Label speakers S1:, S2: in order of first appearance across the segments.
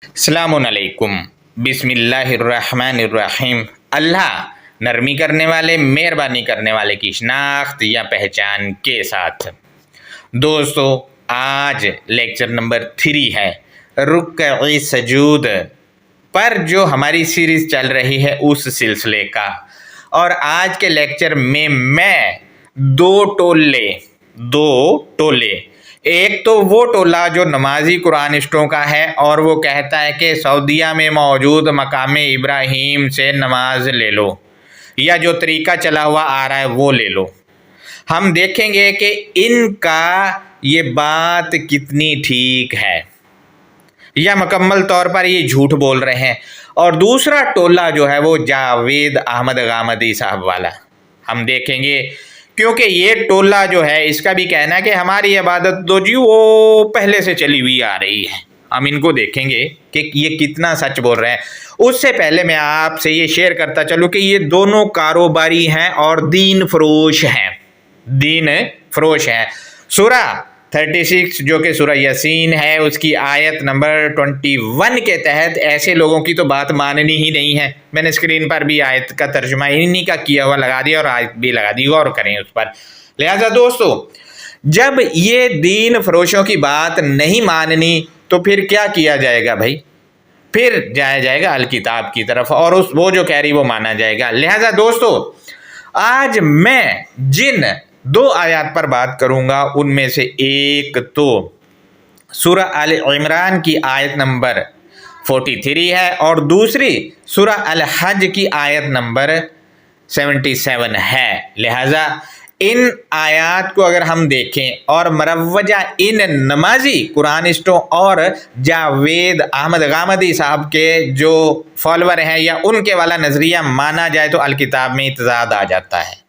S1: अस्सलामुअलैकुम बिस्मिल्लाहिर्रहमानिर्रहीम। अल्लाह नरमी करने वाले, मेहरबानी करने वाले की शनाख्त या पहचान के साथ। दोस्तों, आज लेक्चर नंबर 3 है रुक्अ सजूद पर जो हमारी सीरीज़ चल रही है उस सिलसिले का। और आज के लेक्चर में मैं दो टोले, एक तो वो टोला जो नमाजी कुरानिस्टों का है और वो कहता है कि सऊदीया में मौजूद मकाम इब्राहीम से नमाज ले लो, या जो तरीका चला हुआ आ रहा है वो ले लो। हम देखेंगे कि इनका ये बात कितनी ठीक है या मुकम्मल तौर पर ये झूठ बोल रहे हैं। और दूसरा टोला जो है वो जावेद अहमद गामदी साहब वाला, हम देखेंगे, क्योंकि ये टोला जो है इसका भी कहना है कि हमारी इबादत तो जी वो पहले से चली हुई आ रही है। हम इनको देखेंगे कि ये कितना सच बोल रहे हैं। उससे पहले मैं आपसे ये शेयर करता चलूँ कि ये दोनों कारोबारी हैं और दीन फरोश हैं। सूरा 36 जो कि सूरा यासीन है, उसकी आयत नंबर 21 के तहत ऐसे लोगों की तो बात माननी ही नहीं है। मैंने स्क्रीन पर भी आयत का तर्जुमा इन्हीं का किया हुआ लगा दिया और आयत भी लगा दी, गौर करें उस पर। लिहाजा दोस्तों, जब ये दीन फरोशों की बात नहीं माननी तो फिर क्या किया जाएगा भाई? फिर जाया जाएगा अल किताब की तरफ और वो जो कह रही वो माना जाएगा। लिहाजा दोस्तों, आज मैं जिन दो आयत पर बात करूंगा उनमें से एक तो सूरा आल इमरान की आयत नंबर 43 है और दूसरी सूरा अल हज की आयत नंबर 77 है। लिहाजा इन आयत को अगर हम देखें और मरवजा इन नमाजी कुरानिस्टों और जावेद अहमद गामदी साहब के जो फॉलोअर हैं या उनके वाला नज़रिया माना जाए तो अल किताब में इत्ज़ाद आ जाता है।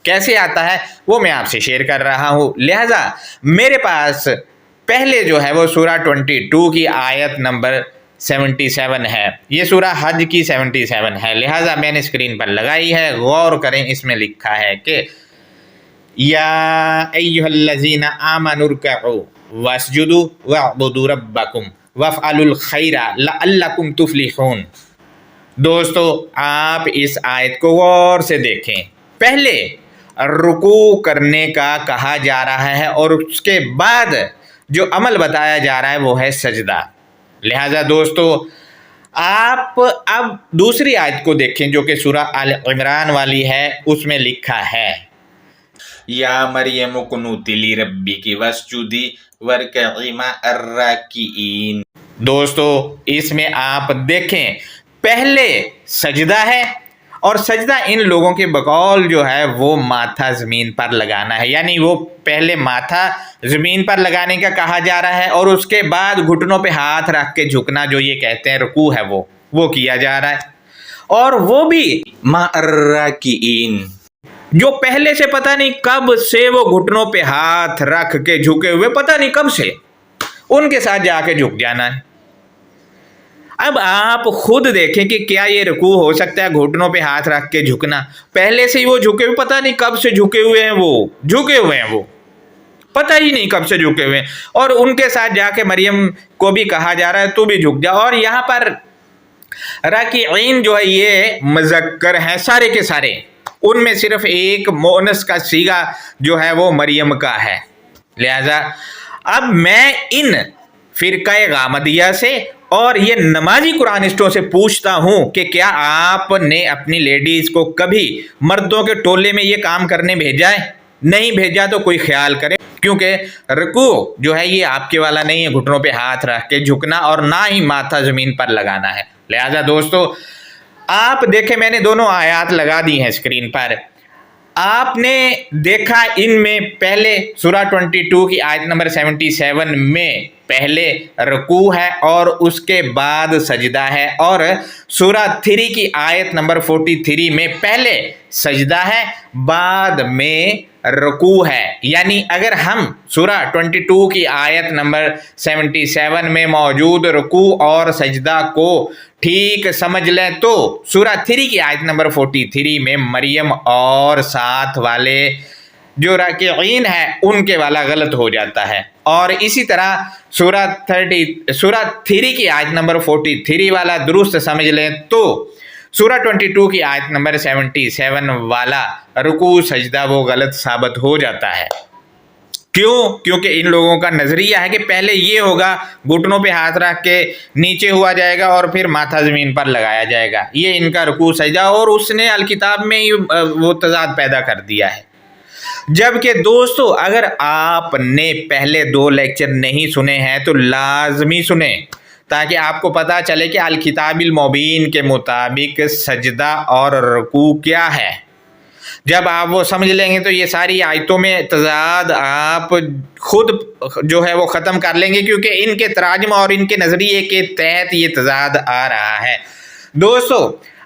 S1: कैसे आता है वो मैं आपसे शेयर कर रहा हूँ। लिहाजा मेरे पास पहले जो है वो सूरा 22 की आयत नंबर 77 है, ये सूरा हज की 77 है। लिहाजा मैंने स्क्रीन पर लगाई है, गौर करें। इसमें लिखा है कि या अय्युहल्लज़ीना आमनुरकऊ वस्जुदू वअबुदू रब्बकुम वफ़अलुल खैरा लअल्लकुम तुफ़लिहून। दोस्तों, आप इस आयत को गौर से देखें। पहले रुकू करने का कहा जा रहा है और उसके बाद जो अमल बताया जा रहा है वो है सजदा। लिहाजा दोस्तों, आप अब दूसरी आयत को देखें जो कि सूरा आल इमरान वाली है। उसमें लिखा है या मरियम कुनूती लिरब्बिकी वस्जुदी वरकई मअर राकिईन। दोस्तों, इसमें आप देखें, पहले सजदा है और सजदा इन लोगों के बकौल जो है वो माथा ज़मीन पर लगाना है, यानी वो पहले माथा ज़मीन पर लगाने का कहा जा रहा है और उसके बाद घुटनों पे हाथ रख के झुकना, जो ये कहते हैं रुकू है, वो किया जा रहा है। और वो भी मअर्राकीन, जो पहले से पता नहीं कब से वो घुटनों पे हाथ रख के झुके हुए, पता नहीं कब से, उनके साथ जाके झुक जाना है। अब आप खुद देखें कि क्या ये रुकू हो सकता है घुटनों पे हाथ रख के झुकना? पहले से ही वो झुके हुए, पता नहीं कब से झुके हुए हैं, वो पता ही नहीं कब से झुके हुए हैं। और उनके साथ जाके मरियम को भी कहा जा रहा है तू भी झुक जा। और यहाँ पर राकीईन जो है ये मुज़क्कर हैं सारे के सारे, उनमें सिर्फ एक मोनस का सीगा जो है वो मरियम का है। लिहाजा अब मैं इन फ़िरक़ा गामदिया से और ये नमाजी कुरानिस्टों से पूछता हूँ कि क्या आपने अपनी लेडीज़ को कभी मर्दों के टोले में ये काम करने भेजा है? नहीं भेजा तो कोई ख्याल करे, क्योंकि रुकू जो है ये आपके वाला नहीं है, घुटनों पे हाथ रख के झुकना और ना ही माथा ज़मीन पर लगाना है। लिहाजा दोस्तों, आप देखें, मैंने दोनों आयत लगा दी हैं स्क्रीन पर। आपने देखा इनमें पहले सूरा 22 की आयत नंबर 77 में पहले रुकू है और उसके बाद सजदा है, और सूरा 3 की आयत नंबर 43 में पहले सजदा है बाद में रुकू है। यानी अगर हम सूरा 22 की आयत नंबर 77 में मौजूद रुकू और सजदा को ठीक समझ लें तो सूरा 3 की आयत नंबर 43 में मरियम और साथ वाले جو راکعین ہے ان کے والا غلط ہو جاتا ہے. اور اسی طرح سورہ 3 کی آیت نمبر 43 والا درست سمجھ لیں تو سورہ 22 کی آیت نمبر 77 والا رکوع سجدہ وہ غلط ثابت ہو جاتا ہے. کیوں؟ کیونکہ ان لوگوں کا نظریہ ہے کہ پہلے یہ ہوگا، گھٹنوں پہ ہاتھ رکھ کے نیچے ہوا جائے گا اور پھر ماتھا زمین پر لگایا جائے گا. یہ ان کا رکوع سجدہ، اور اس نے الکتاب میں وہ تضاد پیدا کر دیا ہے. جبکہ دوستو اگر آپ نے پہلے 2 لیکچر نہیں سنے ہیں تو لازمی سنیں، تاکہ آپ کو پتہ چلے کہ الکتاب المبین کے مطابق سجدہ اور رکوع کیا ہے. جب آپ وہ سمجھ لیں گے تو یہ ساری آیتوں میں تضاد آپ خود جو ہے وہ ختم کر لیں گے، کیونکہ ان کے تراجم اور ان کے نظریے کے تحت یہ تضاد آ رہا ہے. دوستو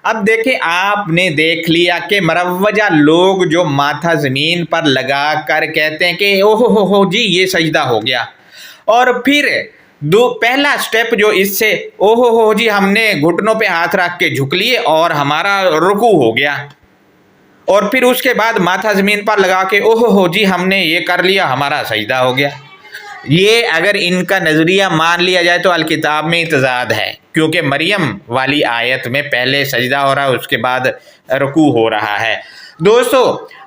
S1: اب دیکھیں، آپ نے دیکھ لیا کہ مروجہ لوگ جو ماتھا زمین پر لگا کر کہتے ہیں کہ اوہ ہو جی یہ سجدہ ہو گیا، اور پھر پہلا سٹیپ جو اس سے اوہ ہو جی ہم نے گھٹنوں پہ ہاتھ رکھ کے جھک لیے اور ہمارا رکوع ہو گیا، اور پھر اس کے بعد ماتھا زمین پر لگا کے اوہ ہو جی ہم نے یہ کر لیا ہمارا سجدہ ہو گیا. یہ اگر ان کا نظریہ مان لیا جائے تو الکتاب میں تضاد ہے، کیونکہ مریم والی آیت میں پہلے سجدہ ہو رہا ہے اس کے بعد رکوع ہو رہا ہے. دوستو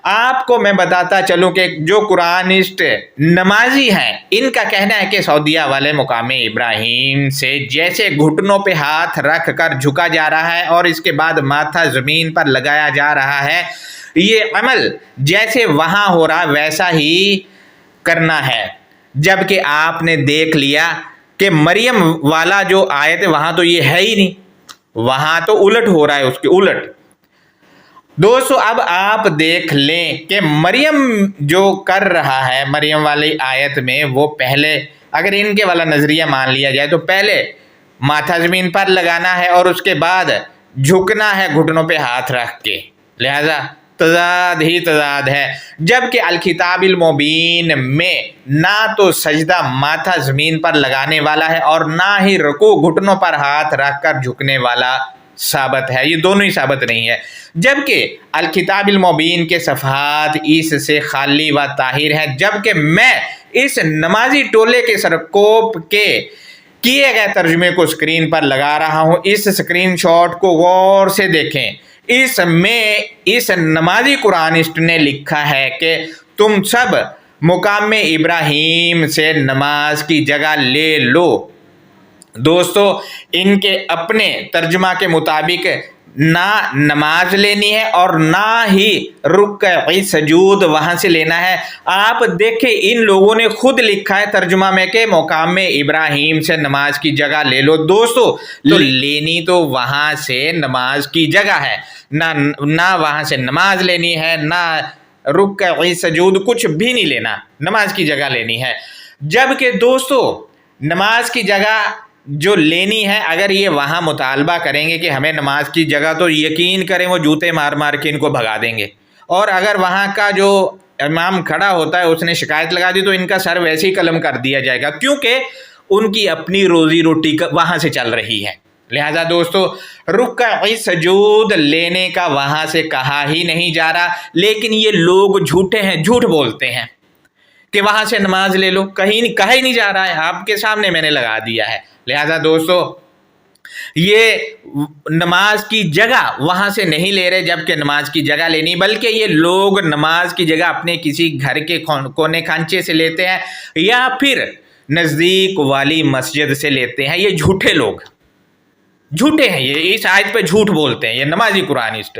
S1: آپ کو میں بتاتا چلوں کہ جو قرآنسٹ نمازی ہیں ان کا کہنا ہے کہ سعودیہ والے مقام ابراہیم سے جیسے گھٹنوں پہ ہاتھ رکھ کر جھکا جا رہا ہے اور اس کے بعد ماتھا زمین پر لگایا جا رہا ہے، یہ عمل جیسے وہاں ہو رہا ویسا ہی کرنا ہے. جبکہ آپ نے دیکھ لیا کہ مریم والا جو آیت ہے وہاں تو یہ ہے ہی نہیں، وہاں تو الٹ ہو رہا ہے، اس کے الٹ. دوستو اب آپ دیکھ لیں کہ مریم جو کر رہا ہے مریم والی آیت میں، وہ پہلے اگر ان کے والا نظریہ مان لیا جائے تو پہلے ماتھا زمین پر لگانا ہے اور اس کے بعد جھکنا ہے گھٹنوں پہ ہاتھ رکھ کے، لہذا تضاد ہی تضاد ہے. جبکہ الکتاب المبین میں نہ تو سجدہ ماتھا زمین پر لگانے والا ہے اور نہ ہی رکوع گھٹنوں پر ہاتھ رکھ کر جھکنے والا ثابت ہے، یہ دونوں ہی ثابت نہیں ہے. جبکہ الکتاب المبین کے صفحات اس سے خالی و طاہر ہیں. جبکہ میں اس نمازی ٹولے کے سرکوب کے کیے گئے ترجمے کو اسکرین پر لگا رہا ہوں، اس اسکرین شاٹ کو غور سے دیکھیں. اس میں اس نمازی قرآنسٹ نے لکھا ہے کہ تم سب مقام ابراہیم سے نماز کی جگہ لے لو. دوستو ان کے اپنے ترجمہ کے مطابق نہ نماز لینی ہے اور نہ ہی رکوع سجود وہاں سے لینا ہے. آپ دیکھیں ان لوگوں نے خود لکھا ہے ترجمہ میں کہ مقام ابراہیم سے نماز کی جگہ لے لو. دوستو تو لینی تو وہاں سے نماز کی جگہ ہے، نہ وہاں سے نماز لینی ہے، نہ رکوع سجود کچھ بھی نہیں لینا، نماز کی جگہ لینی ہے. جبکہ دوستو نماز کی جگہ جو لینی ہے، اگر یہ وہاں مطالبہ کریں گے کہ ہمیں نماز کی جگہ، تو یقین کریں وہ جوتے مار مار کے ان کو بھگا دیں گے. اور اگر وہاں کا جو امام کھڑا ہوتا ہے اس نے شکایت لگا دی تو ان کا سر ویسے ہی قلم کر دیا جائے گا، کیونکہ ان کی اپنی روزی روٹی وہاں سے چل رہی ہے. لہذا دوستو رکوع سجود لینے کا وہاں سے کہا ہی نہیں جا رہا، لیکن یہ لوگ جھوٹے ہیں، جھوٹ بولتے ہیں کہ وہاں سے نماز لے لو. کہیں کہا ہی نہیں جا رہا ہے، آپ کے سامنے میں نے لگا دیا ہے. لہذا دوستو یہ نماز کی جگہ وہاں سے نہیں لے رہے جبکہ نماز کی جگہ لینی، بلکہ یہ لوگ نماز کی جگہ اپنے کسی گھر کے کونے کھانچے سے لیتے ہیں یا پھر نزدیک والی مسجد سے لیتے ہیں. یہ جھوٹے لوگ جھوٹے ہیں، یہ اس آیت پہ جھوٹ بولتے ہیں، یہ نمازی قرآنسٹ.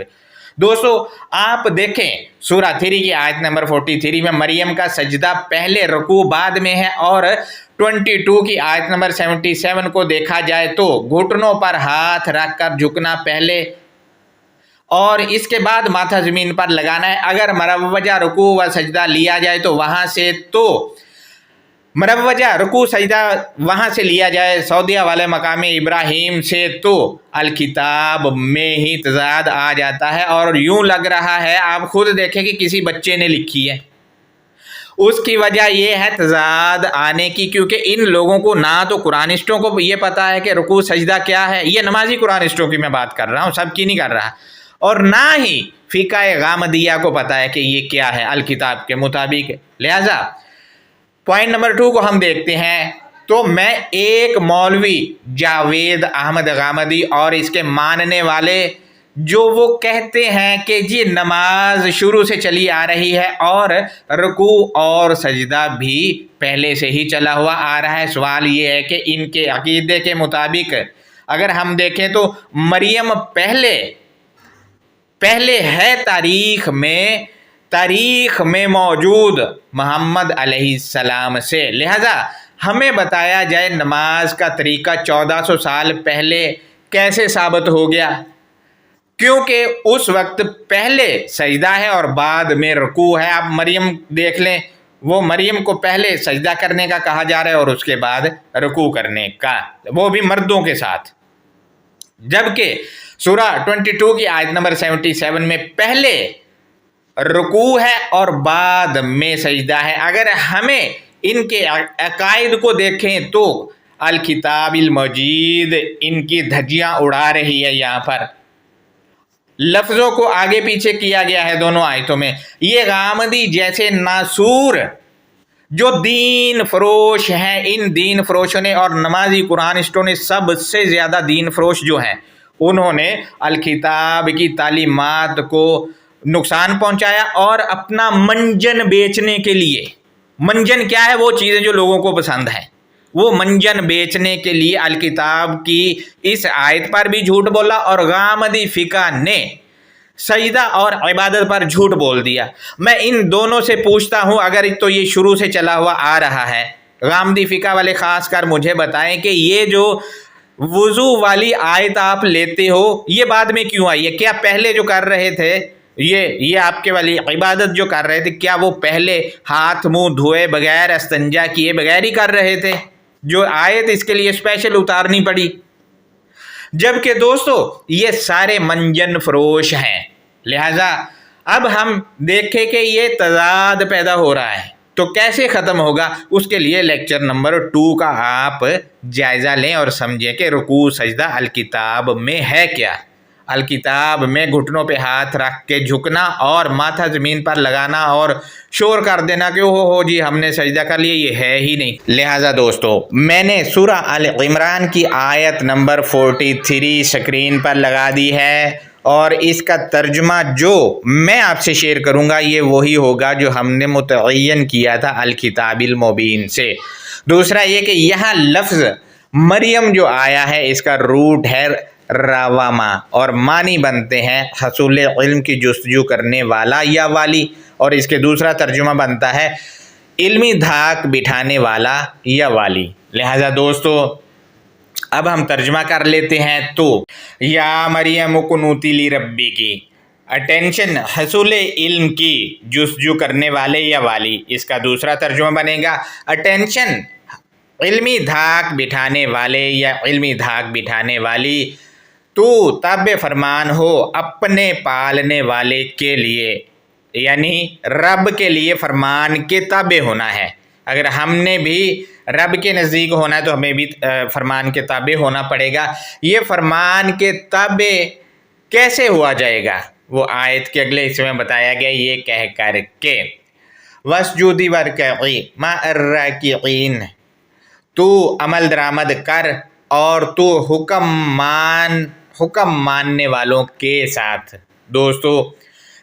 S1: دوستو آپ دیکھیں سورہ 3 کی آیت نمبر 43 میں مریم کا سجدہ پہلے رکوع بعد میں ہے، اور 22 کی آیت نمبر 77 کو دیکھا جائے تو گھٹنوں پر ہاتھ رکھ کر جھکنا پہلے اور اس کے بعد ماتھا زمین پر لگانا ہے. اگر مروجہ رکوع و سجدہ لیا جائے تو وہاں سے تو مروجہ رکوع سجدہ وہاں سے لیا جائے سعودیہ والے مقام ابراہیم سے، تو الکتاب میں ہی تضاد آ جاتا ہے. اور یوں لگ رہا ہے، آپ خود دیکھیں کہ کسی بچے نے لکھی ہے. اس کی وجہ یہ ہے تضاد آنے کی، کیونکہ ان لوگوں کو نہ تو قرآنسٹوں کو یہ پتا ہے کہ رکوع سجدہ کیا ہے. یہ نمازی قرآنسٹوں کی میں بات کر رہا ہوں، سب کی نہیں کر رہا. और ना ही फ़िक़्ह गामदिया को पता है कि ये क्या है अल किताब के मुताबिक। लिहाजा पॉइंट नंबर 2 को हम देखते हैं। तो मैं एक मौलवी जावेद अहमद गामदी और इसके मानने वाले जो वो कहते हैं कि जी नमाज शुरू से चली आ रही है और रुकू और सजदा भी पहले से ही चला हुआ आ रहा है। सवाल ये है कि इनके अकीदे के मुताबिक अगर हम देखें तो मरियम पहले है तारीख में मौजूद मोहम्मद अलैहिस्सलाम से। लिहाजा हमें बताया जाए नमाज का तरीका 1400 साल पहले कैसे साबित हो गया, क्योंकि उस वक्त पहले सजदा है और बाद में रुकू है। आप मरियम देख लें, वो मरियम को पहले सजदा करने का कहा जा रहा है और उसके बाद रुकू करने का, वो भी मर्दों के साथ। जबकि सूरा 22 की आयत नंबर 77 में पहले रुकू है और बाद में सजदा है। अगर हमें इनके अकायद को देखें तो अल किताबिल मजीद इनकी धज्जियां उड़ा रही है। यहाँ पर लफ्ज़ों को आगे पीछे किया गया है दोनों आयतों में। ये गामदी जैसे नासूर जो दीन फरोश हैं, इन दीन फरोशों ने और नमाजी कुरानिस्टों ने सबसे ज़्यादा दीन फरोश जो हैं उन्होंने अल किताब की तालीमात को नुकसान पहुंचाया और अपना मंजन बेचने के लिए, मंजन क्या है, वो चीज़ें जो लोगों को पसंद हैं, वो मंजन बेचने के लिए अल किताब की इस आयत पर भी झूठ बोला और गामदी फ़िक़्ह ने सजदा और इबादत पर झूठ बोल दिया। मैं इन दोनों से पूछता हूँ, अगर तो ये शुरू से चला हुआ आ रहा है, गामदी फ़िक़्ह वाले ख़ास कर मुझे बताएं कि ये जो वुज़ू वाली आयत आप लेते हो ये बाद में क्यों आई है? क्या पहले जो कर रहे थे ये आपके वाली इबादत जो कर रहे थे, क्या वो पहले हाथ मुंह धोए बगैर इस्तंजा किए बगैर ही कर रहे थे, जो आयत इसके लिए स्पेशल उतारनी पड़ी? जबकि दोस्तों ये सारे मंजन फरोश हैं। लिहाजा अब हम देखें कि ये तजाद पैदा हो रहा है तो कैसे ख़त्म होगा, उसके लिए लेक्चर नंबर 2 का आप जायज़ा लें और समझें कि रुकू सजदा अल किताब में है क्या। अल किताब में घुटनों पे हाथ रख के झुकना और माथा ज़मीन पर लगाना और शोर कर देना कि हो जी हमने सजदा कर लिया, ये है ही नहीं। लिहाजा दोस्तों मैंने सूरा अल इमरान की आयत नंबर 43 स्क्रीन पर लगा दी है और इसका तर्जुमा जो मैं आपसे शेयर करूंगा ये वही होगा जो हमने मुतय्यन किया था अल किताबिल मुबीन से। दूसरा ये कि यहाँ लफ्ज़ मरियम जो आया है इसका रूट है रवामा और मानी बनते हैं हसूल इल्म की जुस्तजू करने वाला या वाली, और इसके दूसरा तर्जुमा बनता है इल्मी धाक बिठाने वाला या वाली। लिहाजा दोस्तों अब हम तर्जुमा कर लेते हैं। तो या मरियम कुनूती ली रब्बी की, अटेंशन हसूल इल्म की जुस्तजू करने वाले या वाली, इसका दूसरा तर्जुमा बनेगा अटेंशन इल्मी धाक बिठाने वाले या इल्मी धाक बिठाने वाली, तू ताबे फरमान हो अपने पालने वाले के लिए, यानी रब के लिए फरमान के ताबे होना है। अगर हमने भी रब के नज़दीक होना है तो हमें भी फरमान के ताबे होना पड़ेगा। ये फरमान के ताबे कैसे हुआ जाएगा वो आयत के अगले हिस्से में बताया गया, ये कह कर के वस्जुदी वरकई मा'र्राकिईन, तू अमल दरामद कर और तू हुक्म मानने वालों के साथ। दोस्तों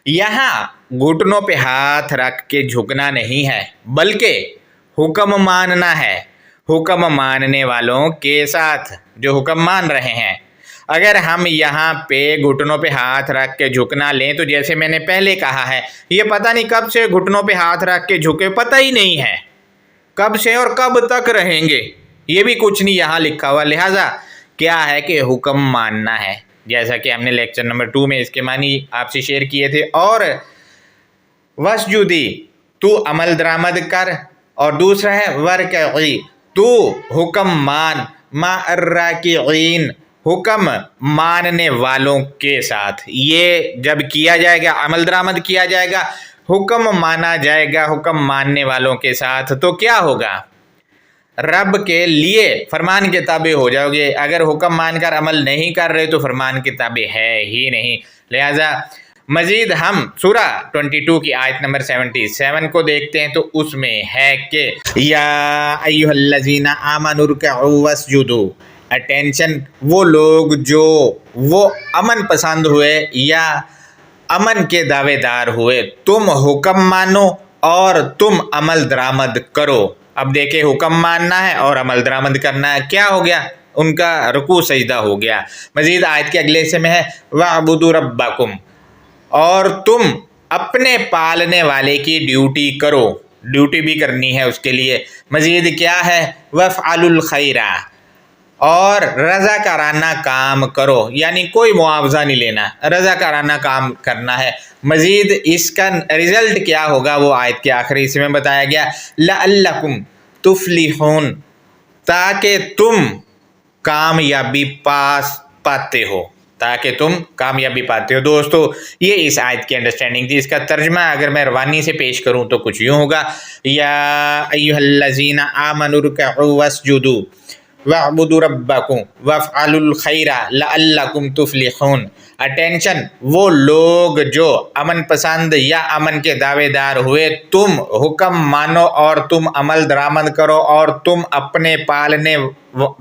S1: यहाँ घुटनों पे हाथ रख के झुकना नहीं है बल्कि हुक्म मानना है, हुक्म मानने वालों के साथ जो हुक्म मान रहे हैं। अगर हम यहाँ पे घुटनों पे हाथ रख के झुकना लें तो जैसे मैंने पहले कहा है ये पता नहीं कब से घुटनों पे हाथ रख के झुके, पता ही नहीं है कब से और कब तक रहेंगे, ये भी कुछ नहीं यहाँ लिखा हुआ। लिहाजा क्या है कि हुक्म मानना है, जैसा कि हमने लेक्चर नंबर 2 में इसके मानी आपसे शेयर किए थे। और वस्जुदी तू अमल दरामद कर, और दूसरा है वरकई तू हुक्म मान, मा'र्राकिईन हुक्म मानने वालों के साथ। ये जब किया जाएगा अमल दरामद किया जाएगा, हुक्म माना जाएगा हुक्म मानने वालों के साथ, तो क्या होगा, रब के लिए फरमान के ताबे हो जाओगे। अगर हुक्म मानकर अमल नहीं कर रहे तो फरमान के ताबे है ही नहीं। लिहाजा मजीद हम सूरा 22 की आयत नंबर 77 को देखते हैं, तो उसमें है कि या अय्युहल्लज़ीना आमनु रुकऊ वस्जुदू। अटेंशन, वो लोग जो वो अमन पसंद हुए या अमन के दावेदार हुए, तुम हुक्म मानो और तुम अमल दरामद करो। अब देखे, हुक्म मानना है और अमल दरामद करना है, क्या हो गया? उनका रुकू सजदा हो गया। मजीद आयत के अगले हिस्से में है वअबुदू रब्बकुम, और तुम अपने पालने वाले की ड्यूटी करो, ड्यूटी भी करनी है उसके लिए। मजीद क्या है? वफ़अलुल खैरा, और रज़ाकाराना काम करो, यानी कोई मुआवजा नहीं लेना, रज़ाकाराना काम करना है। मजीद इसका रिज़ल्ट क्या होगा वो आयत के आखिरी हिस्से में बताया गया, लअल्लकुम तुफ्लिहून, ताकि तुम कामयाबी पाते हो, ताकि तुम कामयाबी पाते हो। दोस्तों, ये इस आयत की अंडरस्टैंडिंग थी। इसका तर्जमा अगर मैं रवानी से पेश करूँ तो कुछ यूँ होगा, या अय्युहल्लज़ीना आमनु रुकऊ वस्जुदू वअबुदू रब्बकुम वफ़अलुल खैरा लअल्लकुम तुफ्लिहून। अटेंशन, वो लोग जो अमन पसंद या अमन के दावेदार हुए, तुम हुक्म मानो और तुम अमल दरामद करो, और तुम अपने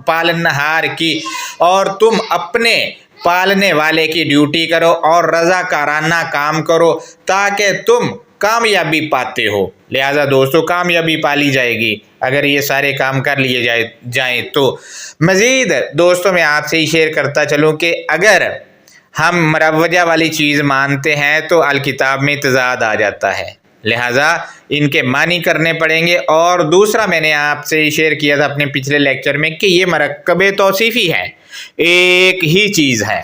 S1: पालनहार की और तुम अपने पालने वाले की ड्यूटी करो और रज़ाकाराना काम करो, ताकि तुम कामयाबी पाते हो। लिहाजा दोस्तों, कामयाबी पाली जाएगी अगर ये सारे काम कर लिए जाएं तो। मज़ीद दोस्तों, मैं आपसे ही शेयर करता चलूँ कि अगर हम मरवजा वाली चीज़ मानते हैं तो अल किताब में तज़ाद आ जाता है, लिहाजा इनके मानी करने पड़ेंगे। और दूसरा, मैंने आपसे ही शेयर किया था अपने पिछले लेक्चर में कि ये मरकब तौसीफ़ी है, एक ही चीज़ है,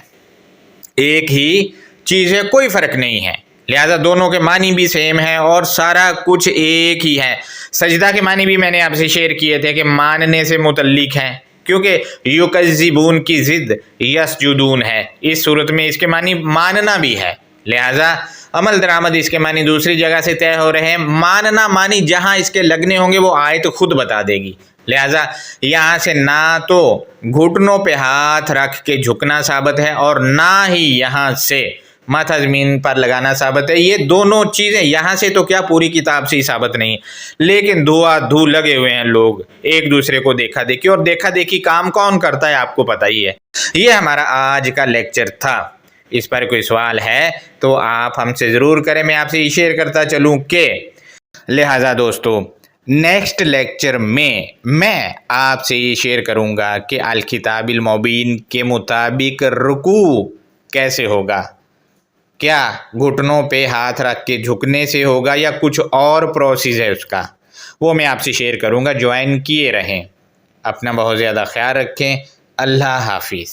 S1: एक ही चीज़ है, कोई फ़र्क नहीं है। लिहाजा दोनों के मानी भी सेम है और सारा कुछ एक ही है। सजदा के मानी भी मैंने आपसे शेयर किए थे कि मानने से मुतल्लिक हैं, क्योंकि युकज़्ज़िबून की ज़िद यसजुदून है। इस सूरत में इसके मानी मानना भी है, लिहाजा अमल दरामद इसके मानी दूसरी जगह से तय हो रहे हैं। मानना मानी जहाँ इसके लगने होंगे वो आयत खुद बता देगी। लिहाजा यहाँ से ना तो घुटनों पे हाथ रख के झुकना साबित है और ना ही यहाँ से माथा ज़मीन पर लगाना साबित है। ये दोनों चीज़ें यहाँ से तो क्या पूरी किताब से ही साबित नहीं, लेकिन धू लगे हुए हैं लोग एक दूसरे को देखा देखी, और देखा देखी काम कौन करता है आपको पता ही है। ये हमारा आज का लेक्चर था। इस पर कोई सवाल है तो आप हमसे ज़रूर करें, मैं आपसे ये शेयर करता चलूँ कि लिहाजा दोस्तों, नेक्स्ट लेक्चर में मैं आपसे ये शेयर करूँगा कि अल किताबिल मुबीन के मुताबिक रुकू कैसे होगा, क्या घुटनों पे हाथ रख के झुकने से होगा या कुछ और प्रोसेस है उसका, वो मैं आपसे शेयर करूँगा। ज्वाइन किए रहें, अपना बहुत ज़्यादा ख्याल रखें। अल्लाह हाफिज़।